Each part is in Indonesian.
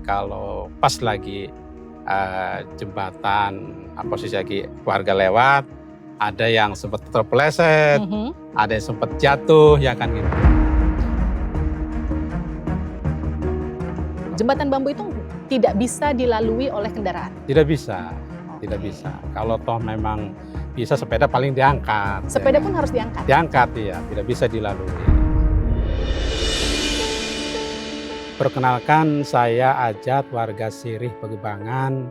kalau pas lagi jembatan posisi lagi warga lewat, ada yang sempat terpeleset, ada yang sempat jatuh, ya kan gitu. Jembatan bambu itu tidak bisa dilalui oleh kendaraan? Tidak bisa, tidak bisa. Kalau toh memang bisa, sepeda paling diangkat. Sepeda ya. pun harus diangkat? Diangkat, iya, tidak bisa dilalui. Perkenalkan, saya Ajat, warga Sirih Pagebangan.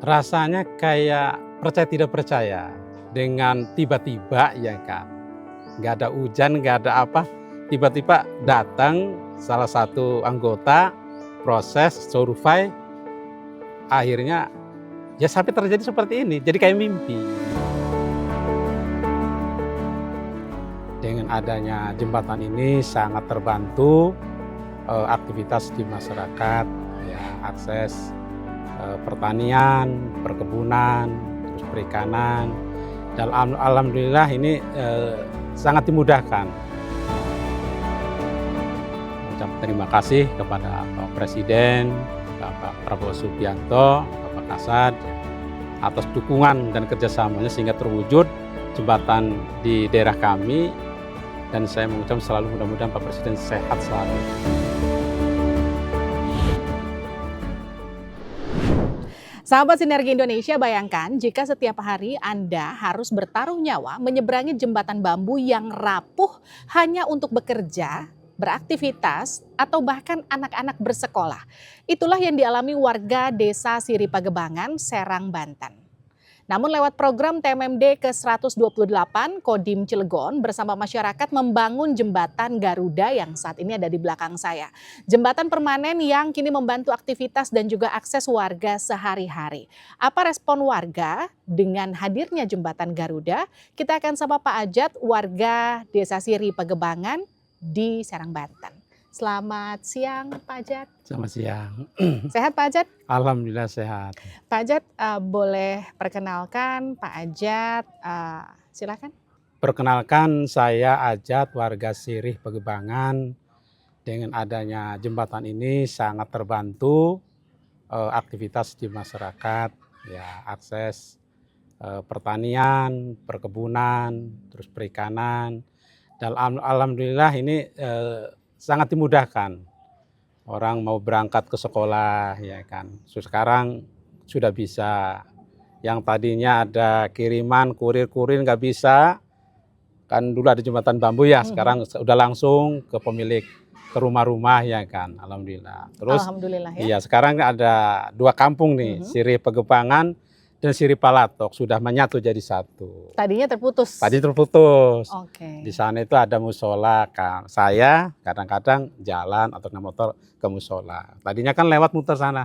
Rasanya kayak percaya tidak percaya. Dengan tiba-tiba, ya kan, nggak ada hujan, nggak ada apa, tiba-tiba datang salah satu anggota, proses survei, akhirnya ya sampai terjadi seperti ini, jadi kayak mimpi. Dengan adanya jembatan ini sangat terbantu aktivitas di masyarakat, ya, akses pertanian, perkebunan, terus perikanan. Dan alhamdulillah ini sangat dimudahkan. Ucap terima kasih kepada Pak Presiden, Bapak Prabowo Subianto, Bapak Kasat, atas dukungan dan kerjasamanya sehingga terwujud jembatan di daerah kami. Dan saya mengucapkan selalu mudah-mudahan Pak Presiden sehat selalu. Sahabat Sinergi Indonesia, bayangkan jika setiap hari Anda harus bertaruh nyawa menyeberangi jembatan bambu yang rapuh hanya untuk bekerja, beraktivitas, atau bahkan anak-anak bersekolah. Itulah yang dialami warga Desa Sirih Pagebangan, Serang, Banten. Namun lewat program TMMD ke-128 Kodim Cilegon bersama masyarakat membangun jembatan Garuda yang saat ini ada di belakang saya. Jembatan permanen yang kini membantu aktivitas dan juga akses warga sehari-hari. Apa respon warga dengan hadirnya jembatan Garuda? Kita akan sapa Pak Ajat, warga Desa Sirih Pagebangan di Serang, Banten. Selamat siang Pak Ajat. Selamat siang. Sehat Pak Ajat? Alhamdulillah sehat. Pak Ajat, boleh perkenalkan Pak Ajat, silakan. Perkenalkan, saya Ajat, warga Sirih Pagebangan. Dengan adanya jembatan ini sangat terbantu aktivitas di masyarakat, ya, akses pertanian, perkebunan, terus perikanan. Dan alhamdulillah ini sangat dimudahkan. Orang mau berangkat ke sekolah, ya kan, sekarang sudah bisa. Yang tadinya ada kiriman, kurir-kurir nggak bisa, kan dulu ada jembatan bambu ya, sekarang udah langsung ke pemilik, ke rumah-rumah, ya kan, alhamdulillah. Terus, alhamdulillah ya. Iya, sekarang ada 2 kampung nih, Sirih Pagebangan dan Sirih Palatok sudah menyatu jadi satu. Tadinya terputus? Tadi terputus. Oke. Di sana itu ada musola, kan. Saya kadang-kadang jalan atau naik motor ke musola. Tadinya kan lewat muter sana.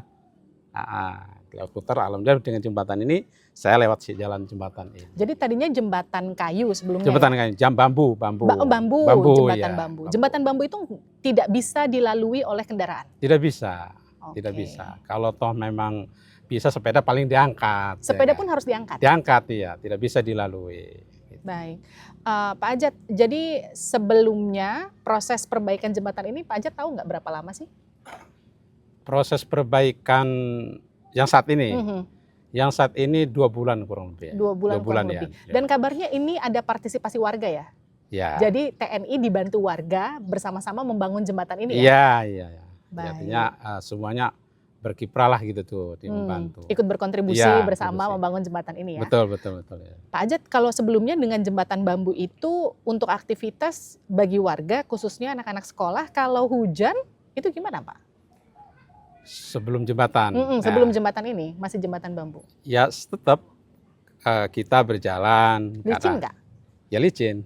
Lewat muter, alhamdulillah dengan jembatan ini saya lewat jalan jembatan ini. Jadi tadinya jembatan kayu sebelumnya? Jembatan ya? kayu, bambu. Jembatan ya, bambu. Jembatan bambu itu tidak bisa dilalui oleh kendaraan? Tidak bisa, tidak Oke. bisa. Kalau toh memang bisa, sepeda paling diangkat. Sepeda ya, pun harus diangkat? Diangkat, iya, tidak bisa dilalui. Baik, Pak Ajat, jadi sebelumnya proses perbaikan jembatan ini Pak Ajat tahu nggak berapa lama sih? Proses perbaikan yang saat ini, yang saat ini 2 bulan kurang lebih. 2 bulan kurang ya, lebih. Dan kabarnya ini ada partisipasi warga ya? Ya. Jadi TNI dibantu warga bersama-sama membangun jembatan ini ya? Iya. Baik. Artinya semuanya berkiprah lah gitu tuh, membantu. Ikut berkontribusi bersama membangun jembatan ini ya? Betul ya. Pak Ajat, kalau sebelumnya dengan jembatan bambu itu untuk aktivitas bagi warga khususnya anak-anak sekolah, kalau hujan itu gimana Pak? Sebelum jembatan? Sebelum jembatan ini, masih jembatan bambu? Ya tetap kita berjalan. Licin nggak? Ya licin.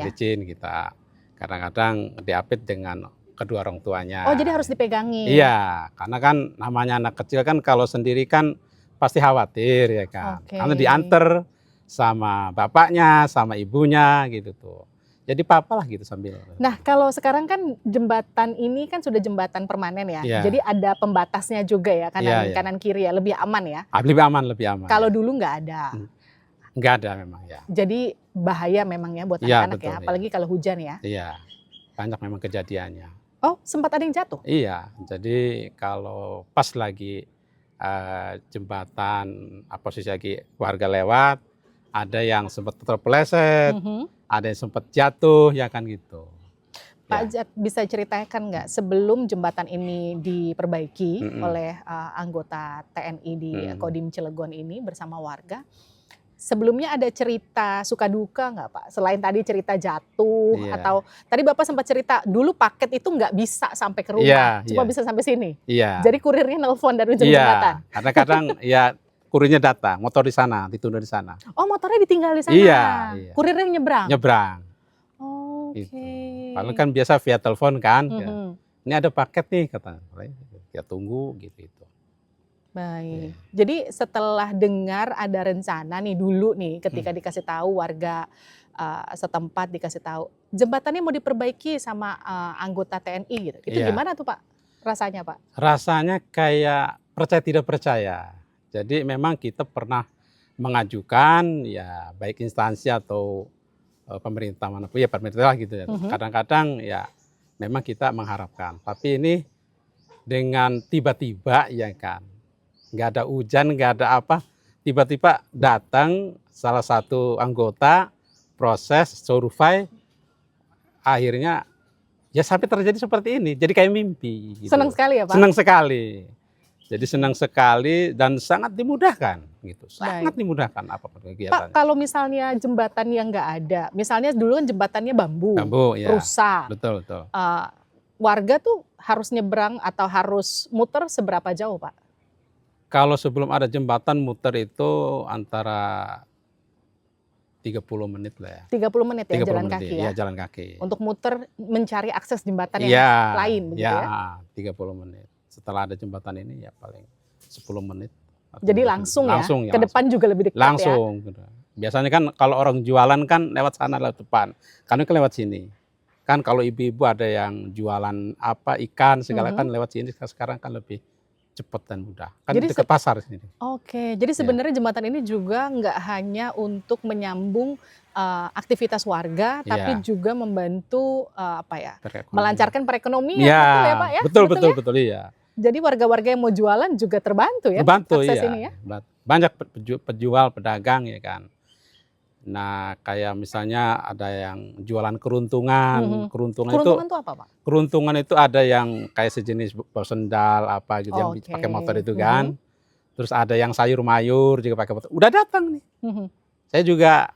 Licin kita kadang-kadang diapit dengan kedua orang tuanya. Oh, jadi harus dipegangin? Iya, karena kan namanya anak kecil kan kalau sendiri kan pasti khawatir, ya kan. Karena diantar sama bapaknya, sama ibunya gitu tuh. Jadi papa lah gitu sambil. Nah, kalau sekarang kan jembatan ini kan sudah jembatan permanen ya. Iya. Jadi ada pembatasnya juga ya, kanan kiri ya, lebih aman ya. Lebih aman. Kalau dulu nggak ada. Nggak ada memang ya. Jadi bahaya memang ya buat Iya, anak-anak betul, ya, apalagi kalau hujan ya. Iya, banyak memang kejadiannya. Oh, sempat ada yang jatuh? Iya, jadi kalau pas lagi jembatan posisi lagi warga lewat, ada yang sempat terpeleset, Mhm. ada yang sempat jatuh, ya kan gitu. Pak Ya, Ajat bisa ceritakan nggak sebelum jembatan ini diperbaiki mm-mm, oleh anggota TNI di mm-mm. Kodim Cilegon ini bersama warga, sebelumnya ada cerita suka duka nggak Pak? Selain tadi cerita jatuh Iya, atau tadi Bapak sempat cerita dulu paket itu nggak bisa sampai ke rumah, iya, cuma iya, bisa sampai sini. iya, Jadi kurirnya nelpon dari ujung iya. jembatan. Kadang-kadang ya kurirnya datang, motor di sana, ditunda di sana. Oh, motornya ditinggal di sana. Iya, iya, Kurirnya nyebrang. nyebrang Oke. gitu. Paling kan biasa via telepon kan, ya. Mhm. Ini ada paket nih kata, ya tunggu gitu. Baik. Iya. Jadi setelah dengar ada rencana nih dulu nih Hmm. ketika dikasih tahu warga setempat dikasih tahu jembatannya mau diperbaiki sama anggota TNI gitu. Itu Iya. gimana tuh Pak rasanya Pak? Rasanya kayak percaya tidak percaya. Jadi memang kita pernah mengajukan ya baik instansi atau pemerintah manapun ya pemerintah lah gitu ya. Mhm. Kadang-kadang ya memang kita mengharapkan. Tapi ini dengan tiba-tiba ya kan, nggak ada hujan, nggak ada apa, tiba-tiba datang salah satu anggota proses survei, akhirnya ya sampai terjadi seperti ini. Jadi kayak mimpi Senang gitu. sekali ya Pak? Senang sekali. Jadi senang sekali dan sangat dimudahkan gitu. Sangat Baik. dimudahkan apapun Pak kegiatannya. kalau misalnya jembatan yang nggak ada, misalnya dulu kan jembatannya bambu, Bambu ya. rusak, Betul, betul. warga tuh harus nyebrang atau harus muter seberapa jauh Pak? Kalau sebelum ada jembatan muter itu antara 30 menit lah ya. 30 menit ya 30 jalan menit kaki ya, ya? jalan kaki. Untuk muter mencari akses jembatan yang Iya, lain begitu ya? ya 30 menit. Setelah ada jembatan ini ya paling 10 menit. atau Jadi 15 menit. langsung ya? Langsung ya. Ke depan juga lebih dekat ya? Langsung. Gitu. Biasanya kan kalau orang jualan kan lewat sana lewat depan. Kami kan lewat sini. Kan kalau ibu-ibu ada yang jualan apa ikan segala kan lewat sini, sekarang kan lebih cepat dan mudah. Kan Jadi dekat pasar sini. Oke, jadi Ya. sebenarnya jembatan ini juga nggak hanya untuk menyambung aktivitas warga, tapi Iya. juga membantu apa ya, Perekonomian. melancarkan perekonomian, Iya, betul ya Pak ya? betul, betul, ya? betul, iya. Jadi warga-warga yang mau jualan juga terbantu ya Terbantu, akses iya. ini ya? Banyak penjual, pedagang ya kan. Nah, kayak misalnya ada yang jualan keruntungan. Keruntungan itu Keuntungan tuh apa Pak? keruntungan itu ada yang kayak sejenis sendal apa gitu yang Oke. pakai motor itu kan. Terus ada yang sayur mayur juga pakai motor. Udah datang nih. Saya juga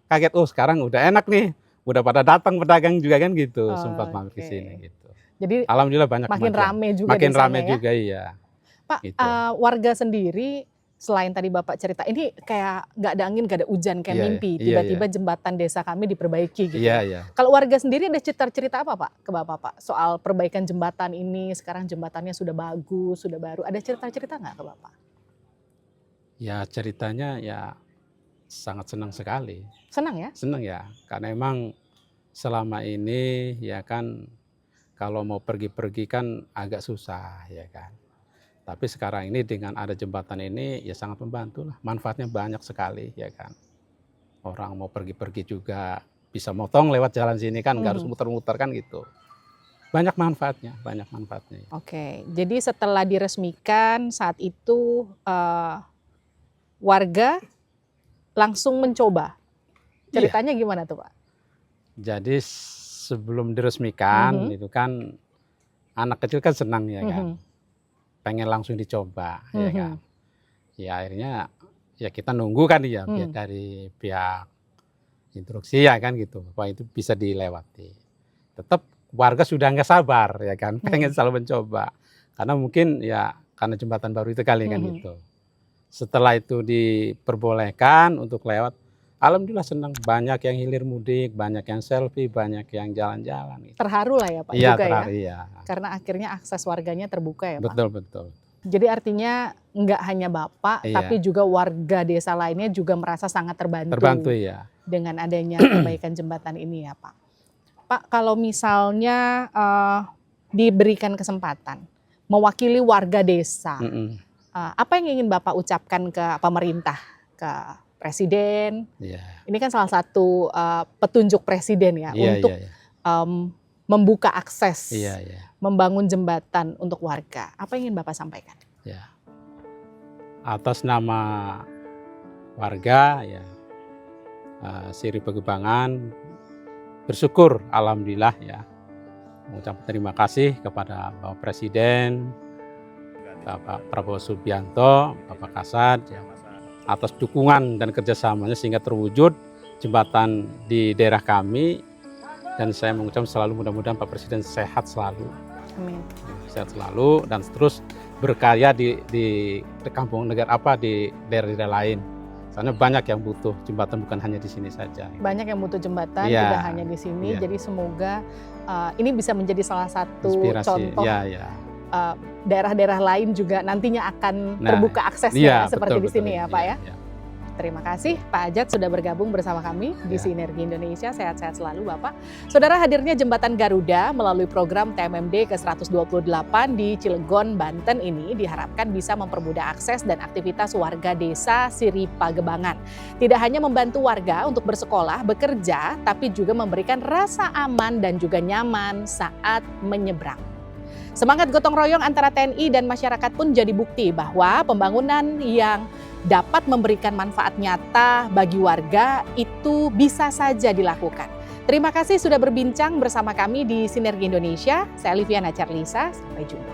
kaget, oh sekarang udah enak nih. Udah pada datang pedagang juga kan gitu. Sempat mampir ke Oke. sini gitu. Jadi Alhamdulillah banyak makin kemajuan. rame juga Makin di sana rame ya? juga iya. Pak, Gitu. warga sendiri selain tadi Bapak cerita, ini kayak nggak ada angin, nggak ada hujan, kayak Iya, mimpi. iya, Tiba-tiba jembatan desa kami diperbaiki gitu. Iya, iya. Kalau warga sendiri ada cerita-cerita apa Pak ke Bapak Pak? Soal perbaikan jembatan ini, sekarang jembatannya sudah bagus, sudah baru. Ada cerita-cerita nggak ke Bapak? Ya ceritanya ya sangat senang sekali. Senang ya? Senang ya, karena emang selama ini ya kan kalau mau pergi-pergi kan agak susah ya kan. Tapi sekarang ini dengan ada jembatan ini ya sangat membantu lah. Manfaatnya banyak sekali ya kan. Orang mau pergi-pergi juga bisa motong lewat jalan sini kan, nggak harus muter-muter kan gitu. Banyak manfaatnya, banyak manfaatnya. Oke, jadi setelah diresmikan saat itu warga langsung mencoba. Ceritanya gimana tuh Pak? Jadi sebelum diresmikan itu kan anak kecil kan senang ya kan. Pengen langsung dicoba ya kan. Ya akhirnya ya kita nunggu kan ya dari pihak instruksi ya kan gitu. Bahwa itu bisa dilewati. Tetap warga sudah nggak sabar ya kan. Pengen selalu mencoba. Karena mungkin ya karena jembatan baru itu kali kan gitu. Setelah itu diperbolehkan untuk lewat, alhamdulillah senang. Banyak yang hilir mudik, banyak yang selfie, banyak yang jalan-jalan. Gitu. Terharu lah ya Pak Iya, juga terharu, ya? iya. Karena akhirnya akses warganya terbuka ya Pak? Betul, betul. Jadi artinya nggak hanya Bapak, tapi juga warga desa lainnya juga merasa sangat terbantu. Terbantu ya. Dengan adanya perbaikan jembatan ini ya Pak. Pak, kalau misalnya diberikan kesempatan mewakili warga desa, apa yang ingin Bapak ucapkan ke pemerintah, ke Presiden? Ini kan salah satu petunjuk Presiden ya untuk membuka akses, Iya, iya. membangun jembatan untuk warga. Apa yang ingin Bapak sampaikan? Ya. Atas nama warga ya Sirih Pagebangan bersyukur alhamdulillah ya. Mengucapkan terima kasih kepada Bapak Presiden, Bapak Prabowo Subianto, Bapak Kasat ya, atas dukungan dan kerjasamanya sehingga terwujud jembatan di daerah kami. Dan saya mengucapkan selalu mudah-mudahan Pak Presiden sehat selalu. Amin. Sehat selalu dan terus berkarya di kampung negara di daerah-daerah lain. Soalnya banyak yang butuh jembatan bukan hanya di sini saja. Banyak yang butuh jembatan, Iya, tidak hanya di sini. iya. Jadi semoga ini bisa menjadi salah satu Inspirasi. contoh Ya, ya. daerah-daerah lain juga nantinya akan Nah, terbuka aksesnya Iya, seperti betul, di sini betul. ya Pak Iya, ya. iya. Terima kasih Pak Ajat sudah bergabung bersama kami di Ya. Sinergi Indonesia. Sehat-sehat selalu Bapak. Saudara, hadirnya Jembatan Garuda melalui program TMMD ke-128 di Cilegon, Banten ini diharapkan bisa mempermudah akses dan aktivitas warga desa Sirih Pagebangan. Tidak hanya membantu warga untuk bersekolah, bekerja, tapi juga memberikan rasa aman dan juga nyaman saat menyeberang. Semangat gotong royong antara TNI dan masyarakat pun jadi bukti bahwa pembangunan yang dapat memberikan manfaat nyata bagi warga itu bisa saja dilakukan. Terima kasih sudah berbincang bersama kami di Sinergi Indonesia. Saya Liviana Charlisa, sampai jumpa.